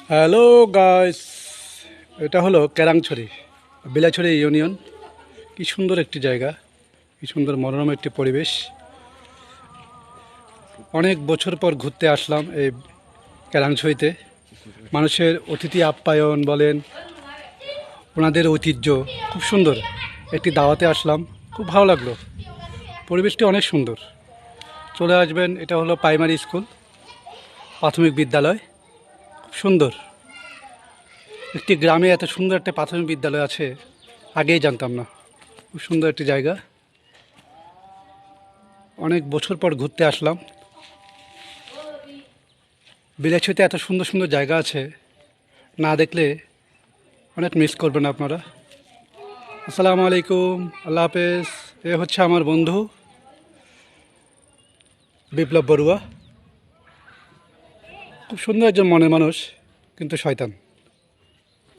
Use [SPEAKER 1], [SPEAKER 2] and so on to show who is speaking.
[SPEAKER 1] Hello guys, এটা হলো কেরাংছড়ি, বিলাছড়ি union. কি সুন্দর একটি জায়গা, কি সুন্দর মনোরম একটি পরিবেশ। অনেক বছর পর ঘুরতে আসলাম এই কেরাংছড়িতে। মানুষের অতিথি আপ্যায়ন বলেন, ওনাদের ঐতিহ্য খুব সুন্দর। একটি দাওয়াতে আসলাম, খুব ভালো লাগলো। পরিবেশটি অনেক সুন্দর। চলে আসবেন, এটা হলো প্রাইমারি স্কুল, প্রাথমিক বিদ্যালয়। খুব সুন্দর একটি গ্রামে এত সুন্দর একটা প্রাথমিক বিদ্যালয় আছে, আগেই জানতাম না। খুব সুন্দর একটি জায়গা, অনেক বছর পর ঘুরতে আসলাম। বিলাসিতে এত সুন্দর সুন্দর জায়গা আছে, না দেখলে অনেক মিস করবেন আপনারা। আসসালামু আলাইকুম, আল্লাহ হাফেজ। এ হচ্ছে আমার বন্ধু বিপ্লব বড়ুয়া। খুব সুন্দর একজন মনের মানুষ, কিন্তু শয়তান।